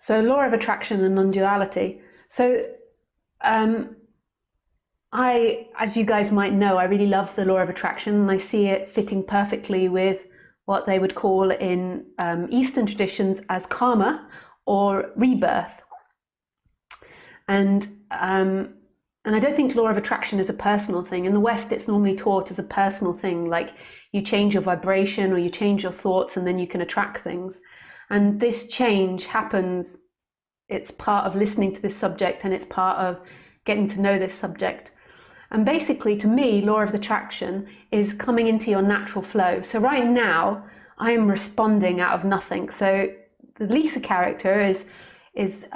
So law of attraction and non-duality. So as you guys might know, I really love the law of attraction, and I see it fitting perfectly with what they would call in Eastern traditions as karma or rebirth. And I don't think law of attraction is a personal thing. In the West, it's normally taught as a personal thing, like you change your vibration or you change your thoughts and then you can attract things. And this change happens, it's part of listening to this subject, and it's part of getting to know this subject. And basically, to me, law of attraction is coming into your natural flow. So right now, I am responding out of nothing. So the Lisa character is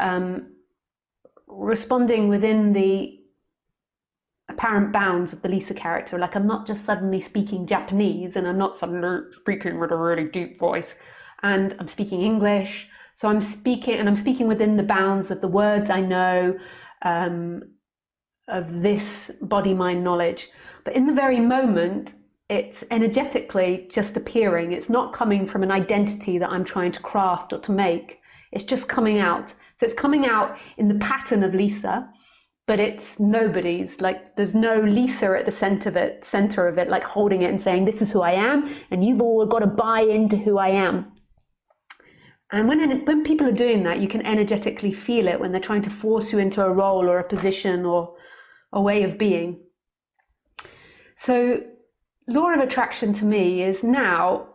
responding within the apparent bounds of the Lisa character. Like, I'm not just suddenly speaking Japanese, and I'm not suddenly speaking with a really deep voice, and I'm speaking English. So I'm speaking within the bounds of the words I know, of this body-mind knowledge. But in the very moment, it's energetically just appearing. It's not coming from an identity that I'm trying to craft or to make. It's just coming out. So it's coming out in the pattern of Lisa, but it's nobody's. Like, there's no Lisa at the center of it, like holding it and saying, this is who I am, and you've all got to buy into who I am. And when people are doing that, you can energetically feel it when they're trying to force you into a role or a position or a way of being. So law of attraction to me is now,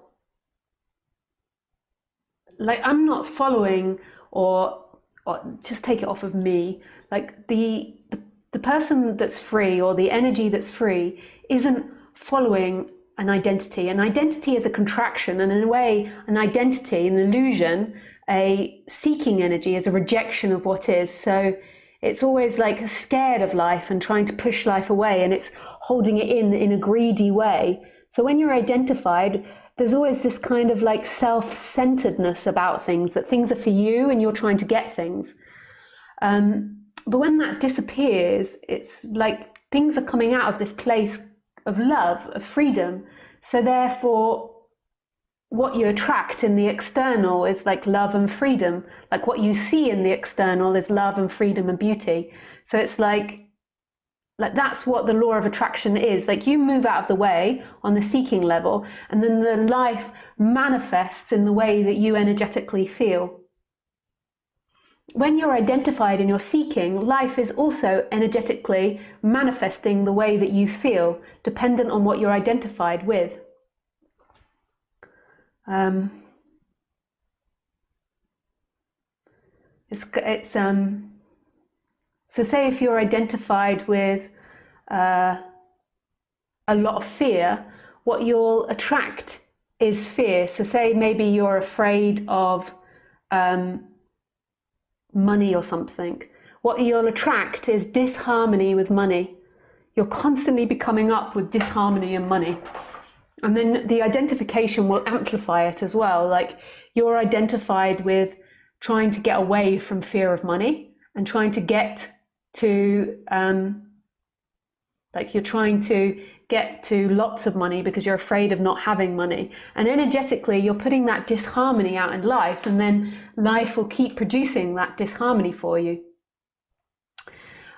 like, I'm not following or just take it off of me. Like the person that's free, or the energy that's free, isn't following an identity. An identity is a contraction, and in a way, an identity, an illusion, a seeking energy is a rejection of what is. So it's always like scared of life and trying to push life away, and it's holding it in a greedy way. So when you're identified, there's always this kind of like self-centeredness about things, that things are for you and you're trying to get things. But when that disappears, it's like things are coming out of this place of love, of freedom. So therefore, what you attract in the external is like love and freedom. Like what you see in the external is love and freedom and beauty. So it's like that's what the law of attraction is. Like, you move out of the way on the seeking level, and then the life manifests in the way that you energetically feel. When you're identified and you're seeking, life is also energetically manifesting the way that you feel, dependent on what you're identified with. So say if you're identified with a lot of fear, what you'll attract is fear. So say maybe you're afraid of money or something. What you'll attract is disharmony with money. You'll constantly be coming up with disharmony and money. And then the identification will amplify it as well. Like, you're identified with trying to get away from fear of money and trying to get to, like, you're trying to get to lots of money because you're afraid of not having money. And energetically, you're putting that disharmony out in life, and then life will keep producing that disharmony for you.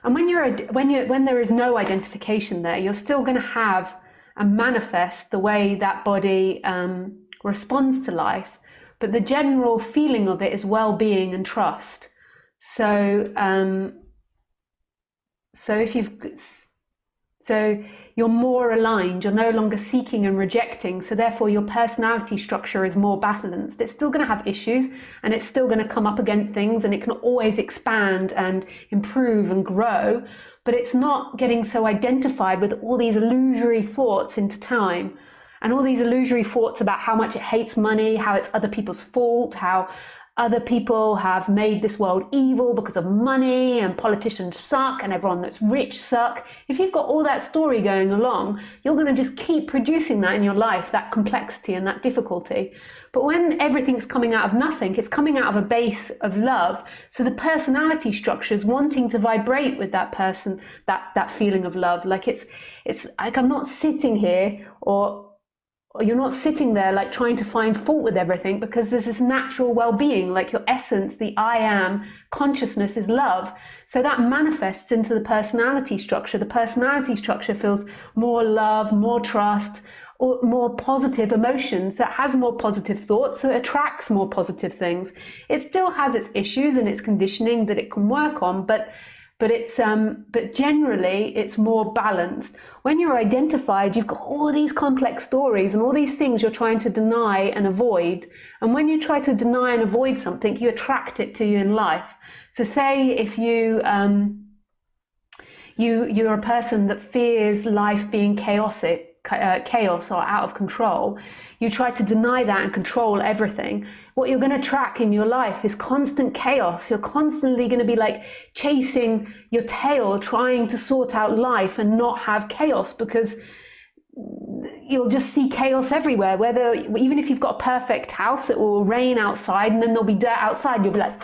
And when there is no identification there, you're still going to have and manifest the way that body responds to life, but the general feeling of it is well-being and trust. So you're more aligned, you're no longer seeking and rejecting, so therefore your personality structure is more balanced. It's still going to have issues, and it's still going to come up against things, and it can always expand and improve and grow, but it's not getting so identified with all these illusory thoughts into time, and all these illusory thoughts about how much it hates money, how it's other people's fault, how other people have made this world evil because of money, and politicians suck, and everyone that's rich suck. If you've got all that story going along, you're going to just keep producing that in your life, that complexity and that difficulty. But when everything's coming out of nothing, it's coming out of a base of love. So the personality structure is wanting to vibrate with that person, that feeling of love. Like it's like, I'm not sitting here or you're not sitting there like trying to find fault with everything, because there's this natural well-being, like your essence, the I am consciousness is love. So that manifests into the personality structure. The personality structure feels more love, more trust, or more positive emotions. So it has more positive thoughts, so it attracts more positive things. It still has its issues and its conditioning that it can work on, but generally it's more balanced. When you're identified, you've got all these complex stories and all these things you're trying to deny and avoid. And when you try to deny and avoid something, you attract it to you in life. So say if you're a person that fears life being chaos or out of control, you try to deny that and control everything. What you're going to attract in your life is constant chaos. You're constantly going to be like chasing your tail, trying to sort out life and not have chaos, because you'll just see chaos everywhere. Even if you've got a perfect house, it will rain outside and then there'll be dirt outside. You'll be like,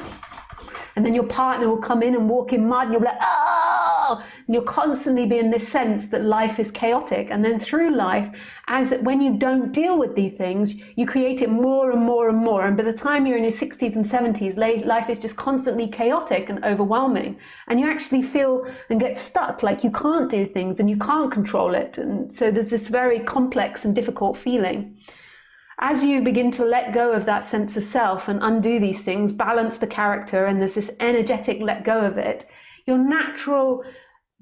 and then your partner will come in and walk in mud and you'll be like, oh, and you'll constantly be in this sense that life is chaotic. And then through life, when you don't deal with these things, you create it more and more and more. And by the time you're in your 60s and 70s, life is just constantly chaotic and overwhelming. And you actually feel and get stuck, like you can't do things and you can't control it. And so there's this very complex and difficult feeling. As you begin to let go of that sense of self and undo these things, balance the character, and there's this energetic let go of it, your natural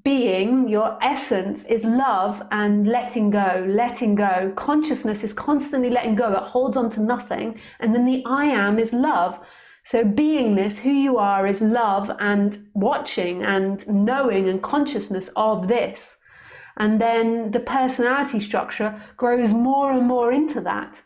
being, your essence is love and letting go, letting go. Consciousness is constantly letting go. It holds on to nothing. And then the I am is love. So beingness, who you are, is love and watching and knowing and consciousness of this. And then the personality structure grows more and more into that.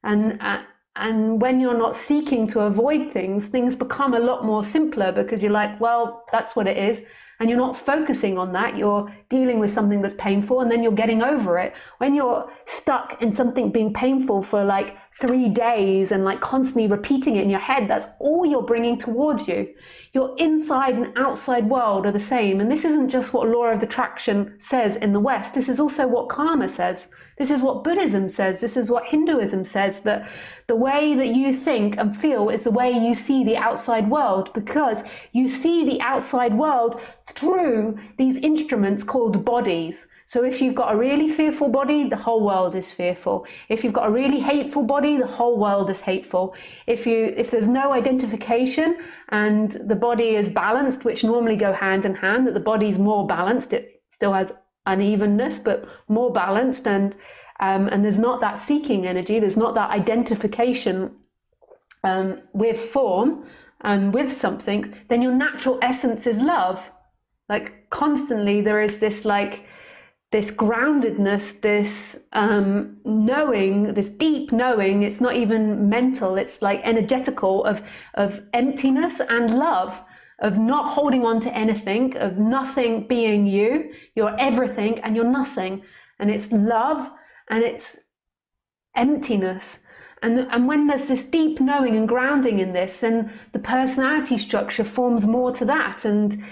And when you're not seeking to avoid things become a lot more simpler, because you're like, well, that's what it is. And you're not focusing on that. You're dealing with something that's painful and then you're getting over it. When you're stuck in something being painful for like 3 days and like constantly repeating it in your head, that's all you're bringing towards you. Your inside and outside world are the same. And this isn't just what law of attraction says in the West. This is also what karma says. This is what Buddhism says. This is what Hinduism says, that the way that you think and feel is the way you see the outside world, because you see the outside world through these instruments called bodies. So if you've got a really fearful body, the whole world is fearful. If you've got a really hateful body, the whole world is hateful. If there's no identification and the body is balanced, which normally go hand in hand, that the body's more balanced, it still has unevenness, but more balanced, and there's not that seeking energy, there's not that identification with form and with something, then your natural essence is love. Like constantly there is this like this groundedness, this knowing, this deep knowing. It's not even mental, it's like energetical, of emptiness and love, of not holding on to anything, of nothing being you. You're everything and you're nothing. And it's love and it's emptiness. And when there's this deep knowing and grounding in this, then the personality structure forms more to that. And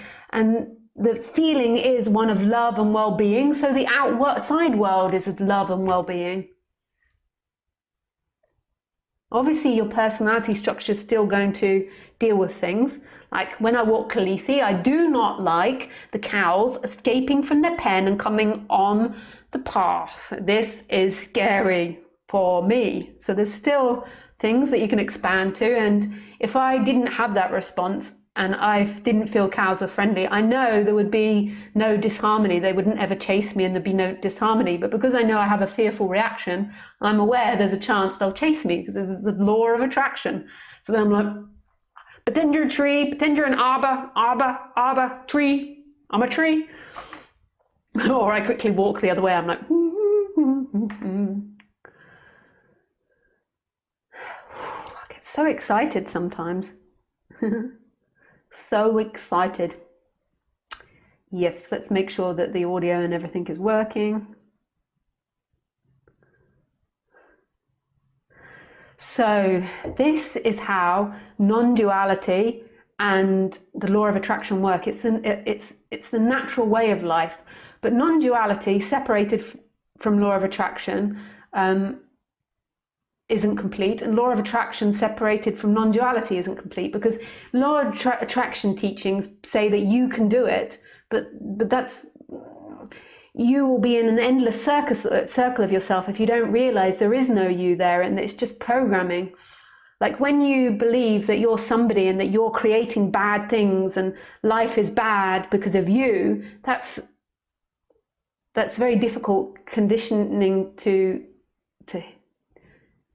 the feeling is one of love and well-being. So the outside world is of love and well-being. Obviously, your personality structure is still going to deal with things. Like when I walk Khaleesi, I do not like the cows escaping from their pen and coming on the path. This is scary for me. So there's still things that you can expand to. And if I didn't have that response and I didn't feel cows are friendly, I know there would be no disharmony. They wouldn't ever chase me and there'd be no disharmony. But because I know I have a fearful reaction, I'm aware there's a chance they'll chase me, because there's the law of attraction. So then I'm like, pretend you're a tree, pretend you're an arbor, tree, I'm a tree. Or I quickly walk the other way. I'm like, I get so excited sometimes. So excited. Yes, let's make sure that the audio and everything is working. So this is how non-duality and the law of attraction work. It's the natural way of life. But non-duality, separated from law of attraction, isn't complete, and law of attraction separated from non-duality isn't complete, because law of attraction teachings say that you can do it, but that's, you will be in an endless circle of yourself if you don't realize there is no you there, and it's just programming. Like when you believe that you're somebody and that you're creating bad things and life is bad because of you, that's very difficult conditioning to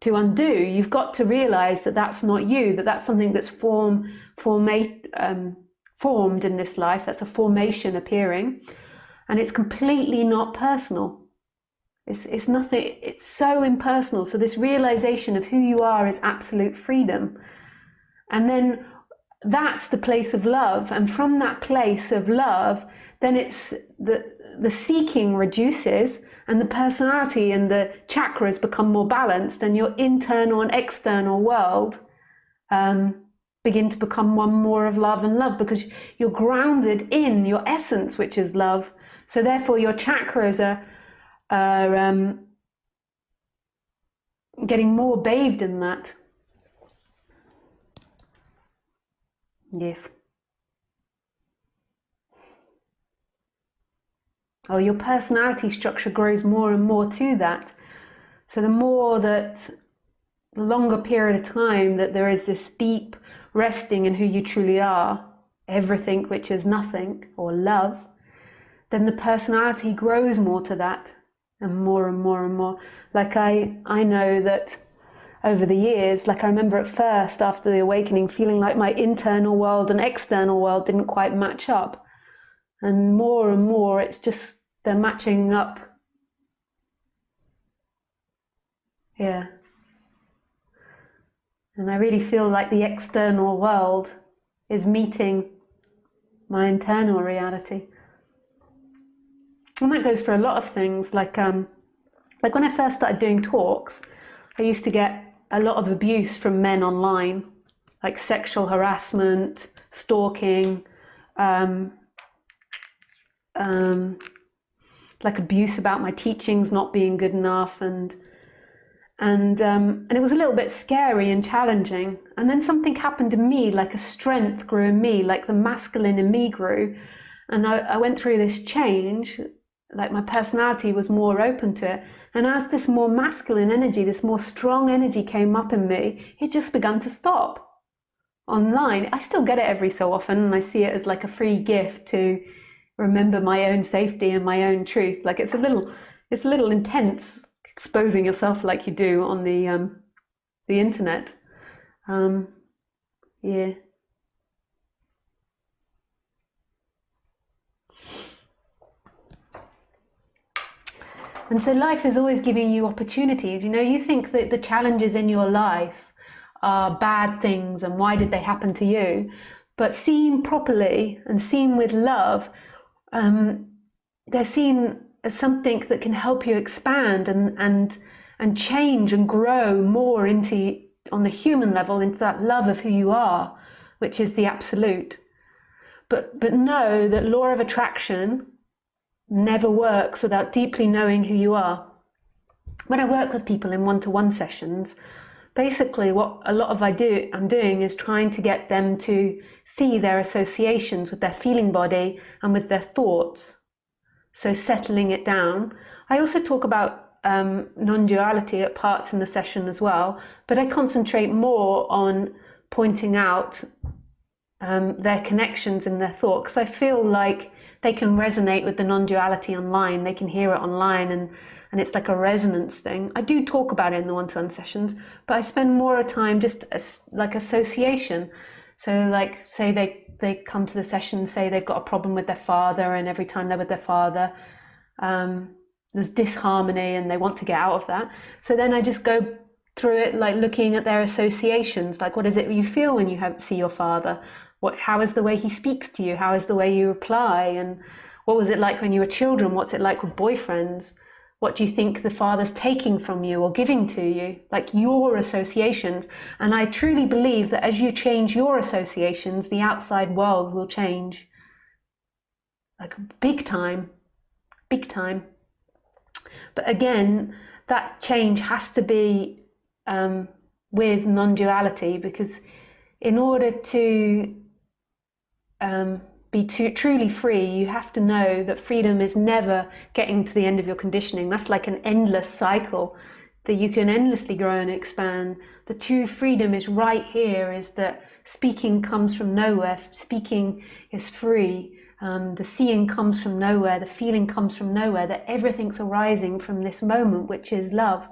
undo. You've got to realize that that's not you, that that's something that's formed in this life. That's a formation appearing, and it's completely not personal. It's nothing. It's so impersonal. So this realization of who you are is absolute freedom, and then that's the place of love. And from that place of love, then it's the seeking reduces, and the personality and the chakras become more balanced, and your internal and external world begin to become one more of love and love, because you're grounded in your essence, which is love. So therefore your chakras are getting more bathed in that. Yes. Oh, your personality structure grows more and more to that. So the more that, the longer period of time that there is this deep resting in who you truly are, everything which is nothing, or love, then the personality grows more to that, and more and more and more. Like I know that over the years, like I remember at first after the awakening feeling like my internal world and external world didn't quite match up. And more it's just, they're matching up. Yeah. And I really feel like the external world is meeting my internal reality. And that goes for a lot of things. Like when I first started doing talks, I used to get a lot of abuse from men online, like sexual harassment, stalking, like abuse about my teachings not being good enough, and it was a little bit scary and challenging. And then something happened to me, like a strength grew in me, like the masculine in me grew, and I went through this change. Like my personality was more open to it, and as this more masculine energy, this more strong energy came up in me, it just began to stop. Online, I still get it every so often, and I see it as like a free gift to remember my own safety and my own truth. Like it's a little intense exposing yourself like you do on the internet. Yeah. And so life is always giving you opportunities. You know, you think that the challenges in your life are bad things and why did they happen to you? But seen properly and seen with love, they're seen as something that can help you expand and change and grow more into, on the human level, into that love of who you are, which is the absolute. But know that law of attraction never works without deeply knowing who you are. When I work with people in one-to-one sessions, basically what a lot of I'm doing is trying to get them to see their associations with their feeling body and with their thoughts. So settling it down. I also talk about non-duality at parts in the session as well, but I concentrate more on pointing out their connections in their thought, because I feel like they can resonate with the non-duality online. They can hear it online, and it's like a resonance thing. I do talk about it in the one-to-one sessions, but I spend more time just like association. So like say they come to the session and say they've got a problem with their father, and every time they're with their father there's disharmony and they want to get out of that. So then I just go through it, like looking at their associations, like what is it you feel when you see your father? How is the way he speaks to you? How is the way you reply? And what was it like when you were children? What's it like with boyfriends? What do you think the father's taking from you or giving to you? Like your associations. And I truly believe that as you change your associations, the outside world will change. Like big time. Big time. But again, that change has to be with non-duality, because in order to be truly free, you have to know that freedom is never getting to the end of your conditioning. That's like an endless cycle that you can endlessly grow and expand. The true freedom is right here, is that speaking comes from nowhere, speaking is free, the seeing comes from nowhere, the feeling comes from nowhere, that everything's arising from this moment, which is love.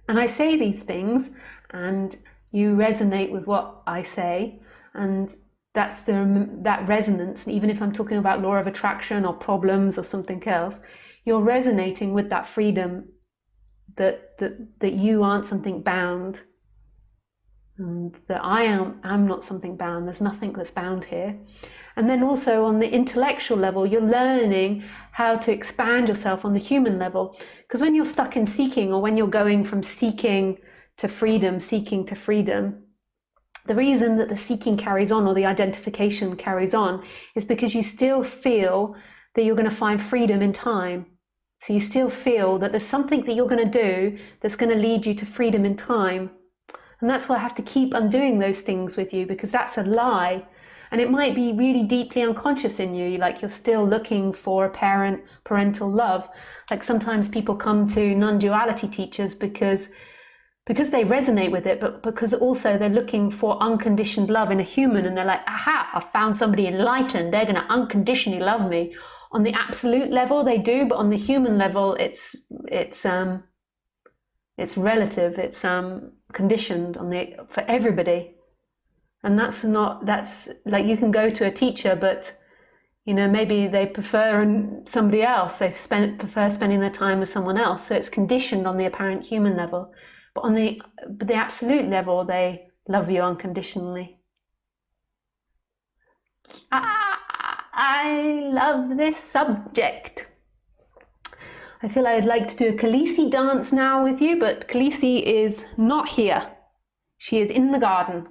And I say these things and you resonate with what I say, and that's that resonance. Even if I'm talking about law of attraction or problems or something else, you're resonating with that freedom, that you aren't something bound, and that I'm not something bound. There's nothing that's bound here. And then also on the intellectual level, you're learning how to expand yourself on the human level. Because when you're stuck in seeking, or when you're going from seeking to freedom, the reason that the seeking carries on, or the identification carries on, is because you still feel that you're going to find freedom in time. So you still feel that there's something that you're going to do that's going to lead you to freedom in time. And that's why I have to keep undoing those things with you, because that's a lie. And it might be really deeply unconscious in you, like you're still looking for a parental love. Like sometimes people come to non-duality teachers because they resonate with it, but because also they're looking for unconditioned love in a human, and they're like, aha, I found somebody enlightened, they're going to unconditionally love me. On the absolute level they do, but on the human level it's relative, it's conditioned for everybody. And that's like, you can go to a teacher, but maybe they prefer somebody else, they prefer spending their time with someone else, so it's conditioned on the apparent human level. But on the absolute level, they love you unconditionally. I love this subject. I feel I'd like to do a Khaleesi dance now with you, but Khaleesi is not here. She is in the garden.